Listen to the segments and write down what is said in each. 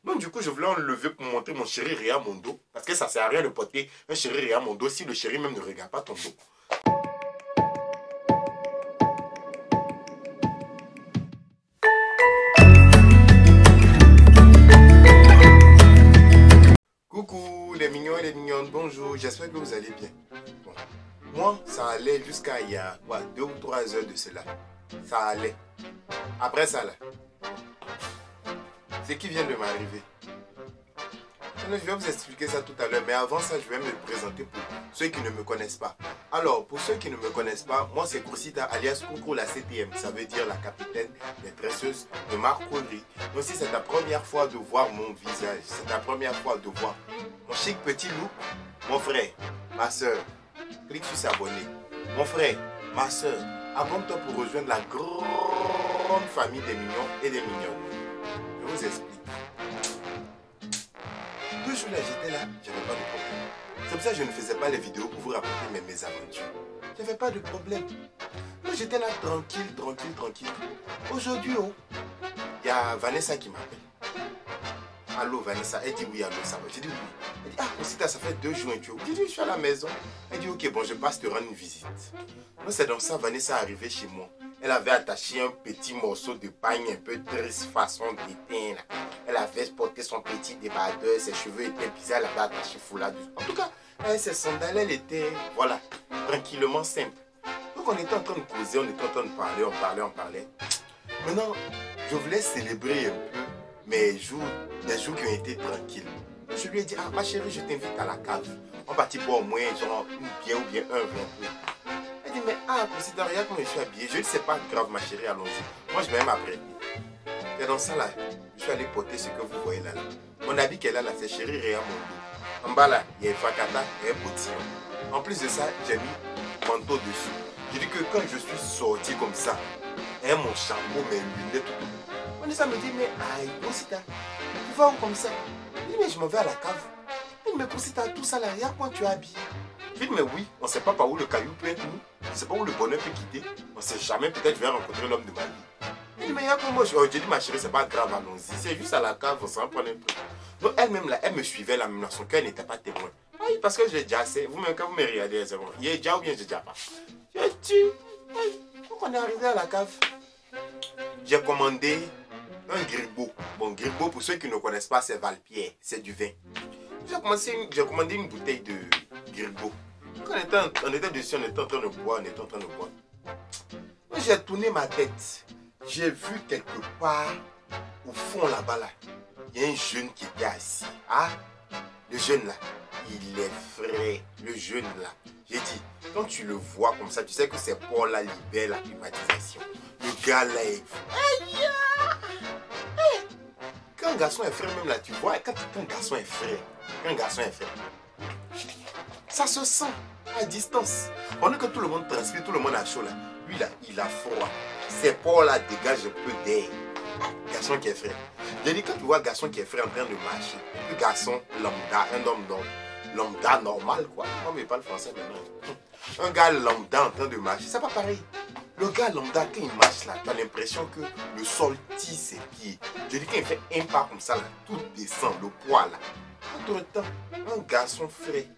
Donc du coup, je voulais enlever pour montrer mon chéri regarde mon dos. Parce que ça sert à rien de porter un chéri regarde mon dos si le chéri même ne regarde pas ton dos. Coucou les mignons et les mignonnes, bonjour, j'espère que vous allez bien. Bon. Moi, ça allait jusqu'à il y a 2 ou 3 heures de cela. Ça allait. Après ça là, c'est qui vient de m'arriver. Je vais vous expliquer ça tout à l'heure, mais avant ça, je vais me présenter pour ceux qui ne me connaissent pas. Alors, pour ceux qui ne me connaissent pas, moi c'est Koursita alias Coucou la CTM, ça veut dire la capitaine des tresseuses de Marcory. Donc si c'est ta première fois de voir mon visage, c'est ta première fois de voir mon chic petit loup, mon frère, ma soeur, clique sur s'abonner. Mon frère, ma soeur, abonne-toi pour rejoindre la grande famille des mignons et des mignonnes. Je vous explique. 2 jours là, j'étais là, j'avais pas de problème. C'est pour ça que je ne faisais pas les vidéos pour vous raconter mes mésaventures. J'avais pas de problème. Moi j'étais là tranquille. Aujourd'hui, oh, il y a Vanessa qui m'appelle. Allô Vanessa, elle dit oui, allô, ça va. J'ai dit oui. Elle dit, ah, Koursita, ça fait 2 jours et tu es où? J'ai dit, je suis à la maison. Elle dit, ok, bon, je passe te rendre une visite. Donc c'est dans ça, Vanessa est arrivée chez moi. Elle avait attaché un petit morceau de pagne un peu triste façon d'éteint. Elle avait porté son petit débardeur, ses cheveux étaient bizarres, elle avait attaché foulard dessus. En tout cas, ses sandales, elle était, voilà, tranquillement simple. Donc on était en train de causer, on était en train de parler, on parlait. Maintenant, je voulais célébrer un peu mes jours, des jours qui ont été tranquilles. Je lui ai dit, ah ma chérie, je t'invite à la cave. On partit boire au moins genre une bière ou bien un verre. Elle dit, mais ah, Koursita, regarde comment je suis habillé. Je ne sais pas grave ma chérie, allons-y. Moi je vais même après. Et dans ça là, je suis allé porter ce que vous voyez là. Mon habit qu'elle a là, c'est chérie Réa mon dos. En bas là, il y a un facata et un bottillon. En plus de ça, j'ai mis manteau dessus. Je dis que quand je suis sorti comme ça, et mon chameau, mes lunettes, tout. Vanessa me dit, mais aïe, Koursita, tu vas où comme ça? Je dis, mais je m'en vais à la cave. Elle dit, mais Koursita, tout ça là, regarde comment tu es habillé. Je dis, mais oui, on ne sait pas par où le caillou peut être nous. On ne sait pas où le bonheur peut quitter. On ne sait jamais, peut-être je vais rencontrer l'homme de ma vie. Elle dit, mais regarde comment je dis, ma chérie, c'est pas grave, allons-y. C'est juste à la cave, on s'en prend un peu. Donc elle-même là, elle me suivait là, même là, son cœur n'était pas témoin. Oui, parce que j'ai déjà assez. Vous-même, quand vous me regardez, c'est bon. Il est déjà ou bien j'ai déjà pas. Je dis, donc on est arrivé à la cave. J'ai commandé un gribot. Bon, gribot, pour ceux qui ne connaissent pas, c'est Valpierre, c'est du vin. J'ai commandé une bouteille de gribot. Quand on était dessus, on était en train de boire, J'ai tourné ma tête. J'ai vu quelque part, au fond là-bas, là, il y a un jeune qui était assis. Ah, le jeune là, il est frais, le jeune là. J'ai dit, quand tu le vois comme ça, tu sais que c'est pour la libère la climatisation. Le gars là est... Quand un garçon est frais, même là, tu vois, quand un garçon est frais, ça se sent à distance. Pendant que tout le monde transpire, tout le monde a chaud là, lui là, il a froid. Ses pores là dégagent un peu d'air. Garçon qui est frais. J'ai dit, quand tu vois un garçon qui est frais en train de marcher, un garçon lambda, un homme lambda normal quoi. On ne parle français maintenant. Un gars lambda en train de marcher, c'est pas pareil. Le gars lambda, quand il marche là, tu as l'impression que le sol tisse ses pieds. Je dis, quand il fait un pas comme ça là, tout descend, le poids là. Entre temps, un garçon frais,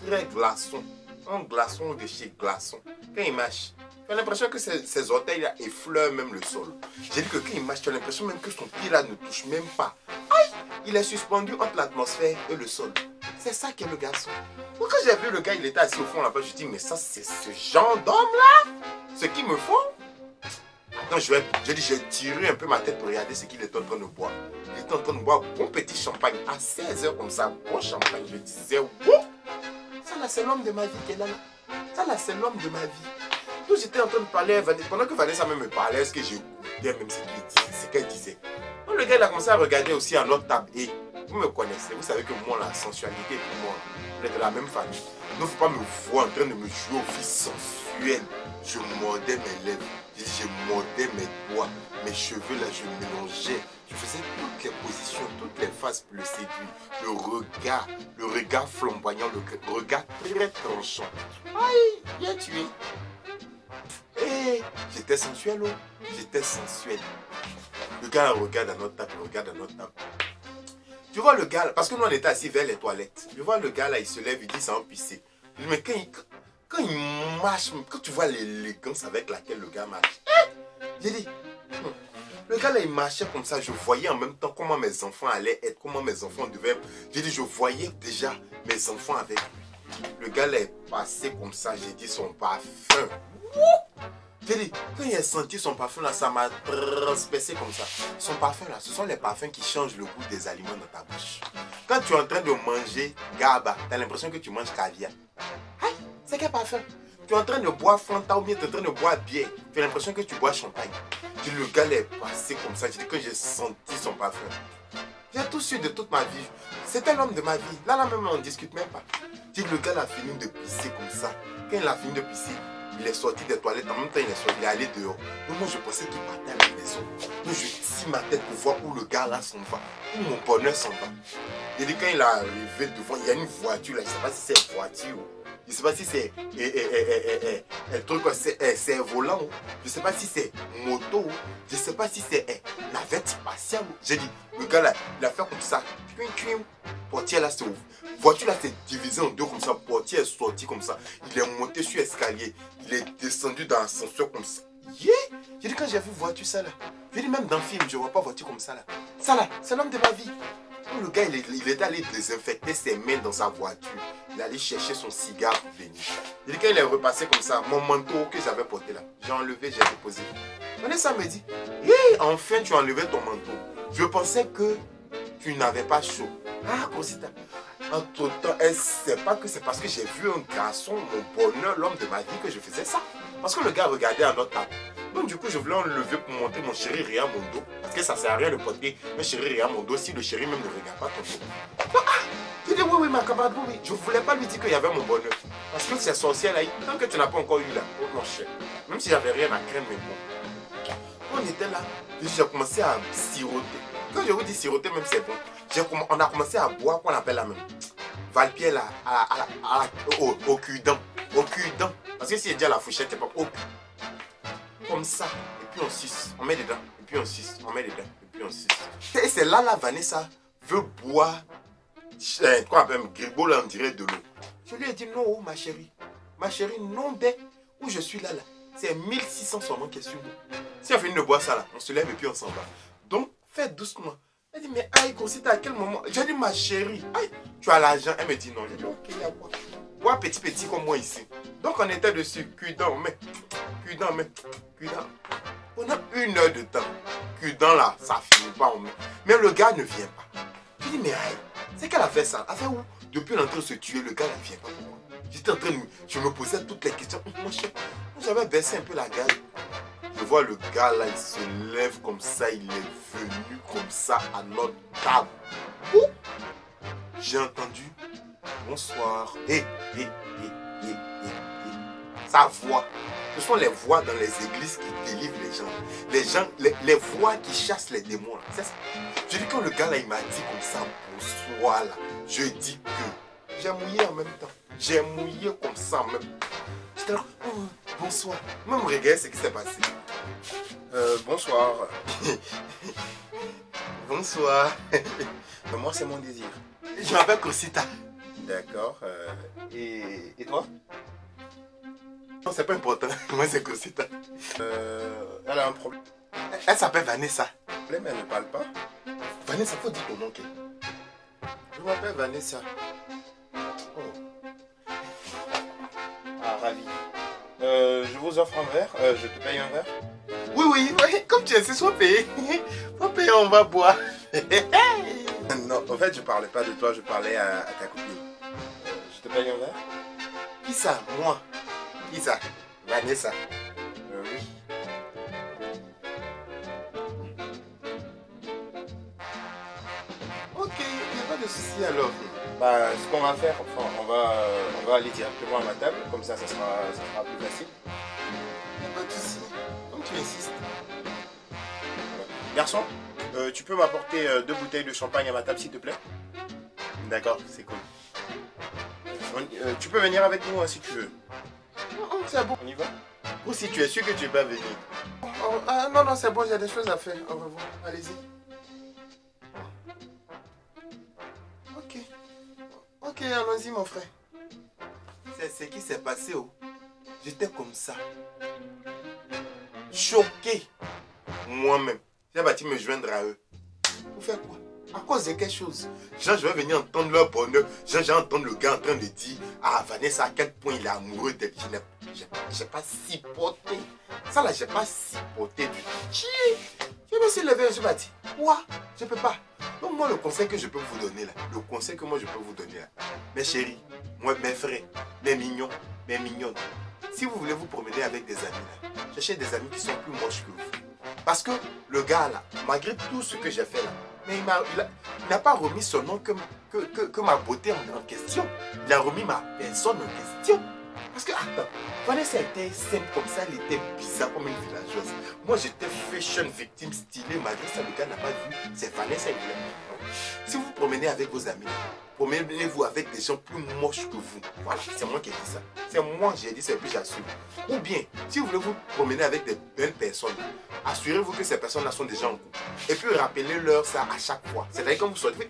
très glaçon, un glaçon de chez glaçon, quand il marche, tu as l'impression que ses orteils là effleurent même le sol. J'ai dit que quand il marche, tu as l'impression même que son pied là ne touche même pas. Aïe! Il est suspendu entre l'atmosphère et le sol. C'est ça qu'est le garçon. Donc quand j'ai vu le gars, il était assis au fond là-bas, je dis, mais ça c'est ce genre d'homme là? Ce qu'il me faut? Attends, j'ai tiré un peu ma tête pour regarder ce qu'il était en train de boire. Il était en train de boire bon petit champagne. À 16 h comme ça, bon champagne. Je disais, wow! Ça là, c'est l'homme de ma vie qui est là. Ça là, c'est l'homme de ma vie. Donc j'étais en train de parler, pendant que Vanessa même me parlait, est-ce que j'écoutais même ce qu'elle disait. Donc le gars il a commencé à regarder aussi à notre table. Et vous me connaissez, vous savez que moi, la sensualité pour moi, on est de la même famille. Il ne faut pas me voir en train de me jouer au fils sensuel. Je mordais mes lèvres, je mordais mes doigts, mes cheveux là, je mélangeais. Je faisais toutes les positions, toutes les phases pour le séduire. Le regard flamboyant, le regard très tranchant. Aïe, bien tué. Et j'étais sensuel, oh, j'étais sensuel. Le gars regarde à notre table, Tu vois le gars là, parce que nous on était assis vers les toilettes. Je vois le gars là, il se lève, il dit ça en pisser. Je dis, mais quand il marche, quand tu vois l'élégance avec laquelle le gars marche. J'ai dit, le gars là il marchait comme ça, je voyais en même temps comment mes enfants allaient être, comment mes enfants devaient. J'ai dit, je voyais déjà mes enfants avec lui. Le gars là est passé comme ça, j'ai dit son parfum. J'ai dit, quand il a senti son parfum là, ça m'a transpercé comme ça. Son parfum là, ce sont les parfums qui changent le goût des aliments dans ta bouche. Quand tu es en train de manger gaba, tu as l'impression que tu manges caviar. Aïe, c'est quel parfum? Tu es en train de boire Fanta ou bien tu es en train de boire bière. Tu as l'impression que tu bois champagne. J'ai dit, le gars là est passé comme ça. J'ai dit, quand j'ai senti son parfum, j'ai tout su de toute ma vie. C'était l'homme de ma vie. Là même, on ne discute même pas. J'ai dit, le gars là a fini de pisser comme ça. Quand il a fini de pisser, il est sorti des toilettes, en même temps il est allé dehors. Donc moi je pensais qu'il partait à la maison. Donc je tire ma tête pour voir où le gars là s'en va, où mon bonheur s'en va. Et quand il est arrivé devant, il y a une voiture là, je ne sais pas si c'est une voiture, je ne sais pas si c'est un truc, c'est un volant, je ne sais pas si c'est moto, je ne sais pas si c'est navette spatiale. J'ai dit, le gars là, il a fait comme ça, portière là c'est ouvert. Voiture là c'est divisé en deux comme ça, portière est sorti comme ça, il est monté sur escalier, il est descendu dans l'ascenseur comme ça. Yeah! J'ai dit quand j'ai vu voiture ça là, j'ai dit même dans le film je vois pas voiture comme ça là. Ça là, c'est l'homme de ma vie. Le gars il est allé désinfecter ses mains dans sa voiture, il est allé chercher son cigare pour venir. J'ai dit quand il est repassé comme ça, mon manteau que j'avais porté là, j'ai enlevé, j'ai déposé. Vanessa me dit, hey, enfin tu as enlevé ton manteau. Je pensais que tu n'avais pas chaud. Ah, Cosita. En tout temps, elle ne sait pas que c'est parce que j'ai vu un garçon, mon bonheur, l'homme de ma vie, que je faisais ça. Parce que le gars regardait à notre table. Donc du coup, je voulais enlever pour montrer mon chéri regarde mon dos. Parce que ça ne sert à rien de porter mon chéri regarde mon dos si le chéri même ne regarde pas ton dos. Ah, j'ai dit oui, ma camarade, oui. Je ne voulais pas lui dire qu'il y avait mon bonheur. Parce que ces sorcières là, tant que tu n'as pas encore eu là, oh mon cher. Même si j'avais rien à craindre, mais bon. On était là, j'ai commencé à siroter. Quand je vous dis siroter, même c'est bon. On a commencé à boire, qu'on appelle la même. Valpier là, au cul-dent. Au cul-dent. Parce que si il dit à la fourchette, c'est pas au cul. Comme ça. Et puis on suce. On met dedans. Et puis on suce. On met dedans. Et puis on suce. Et c'est là, Vanessa veut boire. Quoi appelle Gribo là, on dirait de l'eau. Je lui ai dit non, ma chérie. Ma chérie, non, dès où je suis là. C'est 1600 seulement qui est sur nous. Si on finit de boire ça là, on se lève et puis on s'en va. Donc, fais doucement. Elle dit, mais aïe, Cosita, à quel moment? J'ai dit, ma chérie, aïe, tu as l'argent? Elle me dit non. J'ai dit, ok, il y a quoi? Bois petit comme moi ici. Donc, on était dessus, cuidant, mais, pendant 1 heure de temps, cuidant là, ça finit pas en met. Mais le gars ne vient pas. Je dis, mais aïe, c'est qu'elle a fait ça. Elle a fait où? Depuis l'entrée de se tuer, le gars ne vient pas pour moi. J'étais en train de. Je me posais toutes les questions. Mon cher, j'avais baissé un peu la garde. Je vois le gars là, il se lève comme ça, il est venu comme ça à notre table. J'ai entendu bonsoir. Sa voix. Ce sont les voix dans les églises qui délivrent les gens. Les voix qui chassent les démons. C'est ça. Je dis quand le gars là, il m'a dit comme ça, bonsoir là. Je dis que j'ai mouillé en même temps. J'ai mouillé comme ça en même temps. J'étais là, bonsoir. Même regarde ce qui s'est passé. Bonsoir. Bonsoir. Mais moi, c'est mon désir. Je m'appelle Cosita. D'accord. Et toi? Non, c'est pas important. Moi, c'est Cosita. Elle a un problème. Elle s'appelle Vanessa. Elle ne parle pas. Vanessa, faut dire ton nom. Je m'appelle Vanessa. Oh. Ah, ravi. Je vous offre un verre. Je te paye un verre. Oui, comme tu es, sois payé. Faut payer, on va boire. Non, en fait, je parlais pas de toi, je parlais à ta copine. Je te paye un verre? Qui ça? Moi. Qui ça? Vanessa. Oui. Ok, il n'y a pas de souci alors. Bah, ce qu'on va faire, enfin, on va aller directement à ma table, comme ça sera plus facile. Il n'y a pas de souci. Comme tu insistes. Garçon, tu peux m'apporter 2 bouteilles de champagne à ma table, s'il te plaît? D'accord, c'est cool. Tu peux venir avec nous hein, si tu veux. C'est bon. On y va? Ou si tu es sûr que tu vas venir. Ah non, c'est bon, j'ai des choses à faire. Au revoir. Allez-y. allons-y, mon frère. C'est ce qui s'est passé, oh. J'étais comme ça. Choqué. Moi-même. J'ai bâti me joindre à eux. Pour faire quoi? À cause de quelque chose. Genre, je vais venir entendre leur bonheur. Genre, j'ai entendu le gars en train de dire, ah, Vanessa, à quel point il est amoureux d'elle. J'ai pas supporté. Ça là, j'ai pas supporté du tout. Je me suis levé et je m'ai dit, quoi? Je peux pas. Donc moi, le conseil que je peux vous donner là, mes chéris, moi, mes frères, mes mignons, mes mignonnes, si vous voulez vous promener avec des amis là, cherchez des amis qui sont plus moches que vous. Parce que le gars là, malgré tout ce que j'ai fait là, mais il n'a pas remis son nom que ma beauté en question. Il a remis ma personne en question. Parce que, attends, Vanessa était simple comme ça, elle était bizarre comme une villageoise. Moi, j'étais fashion victime stylée, malgré ça, le gars n'a pas vu. C'est Vanessa, il voulait. Si vous vous promenez avec vos amis, promenez-vous avec des gens plus moches que vous. Voilà, c'est moi qui ai dit ça. C'est moi qui ai dit ça et puis j'assume. Ou bien, si vous voulez vous promener avec des belles personnes, assurez-vous que ces personnes-là sont déjà en couple. Et puis rappelez-leur ça à chaque fois. C'est-à-dire quand vous sortez,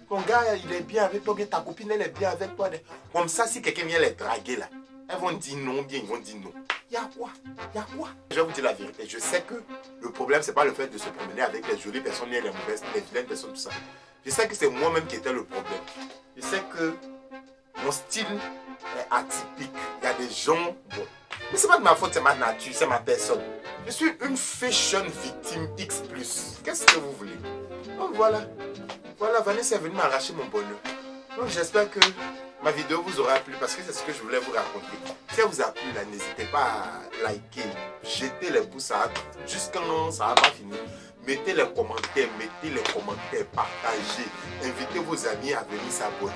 ton gars, il est bien avec toi, bien ta copine, elle est bien avec toi. Comme ça, si quelqu'un vient les draguer là, elles vont dire non, bien, ils vont dire non. Il y a quoi? Il y a quoi? Je vais vous dire la vérité. Je sais que le problème, c'est pas le fait de se promener avec les jolies personnes, ni les mauvaises, les vilaines personnes, tout ça. Je sais que c'est moi-même qui était le problème. Je sais que mon style est atypique. Il y a des gens, bon. Mais c'est pas de ma faute, c'est ma nature, c'est ma personne. Je suis une fashion victime X+. Qu'est-ce que vous voulez? Donc voilà. Voilà, Vanessa est venue m'arracher mon bonheur. Donc j'espère que ma vidéo vous aura plu parce que c'est ce que je voulais vous raconter. Si elle vous a plu, là, n'hésitez pas à liker, jeter les pouces jusqu'à quand ça va pas finir. Mettez les commentaires, partagez, invitez vos amis à venir s'abonner.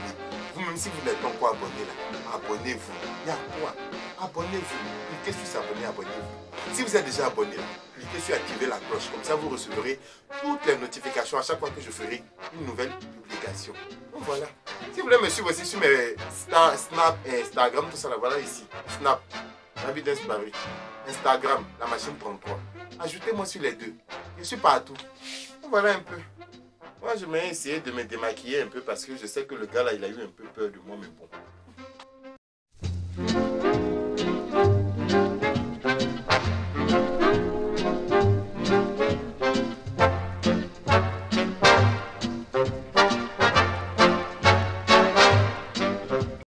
Vous-même si vous n'êtes pas encore abonné là, abonnez-vous. Il y a quoi? Abonnez-vous. Cliquez sur s'abonner, abonnez-vous. Si vous êtes déjà abonné, cliquez sur activer la cloche. Comme ça, vous recevrez toutes les notifications à chaque fois que je ferai une nouvelle publication. Donc voilà. Si vous voulez me suivre aussi sur mes Snap et Instagram, tout ça là, voilà ici. Snap, David Paris. Instagram, la machine 33. Ajoutez-moi sur les deux. Je suis partout. Donc voilà un peu. Moi, je vais essayer de me démaquiller un peu parce que je sais que le gars là, il a eu un peu peur de moi, mais bon.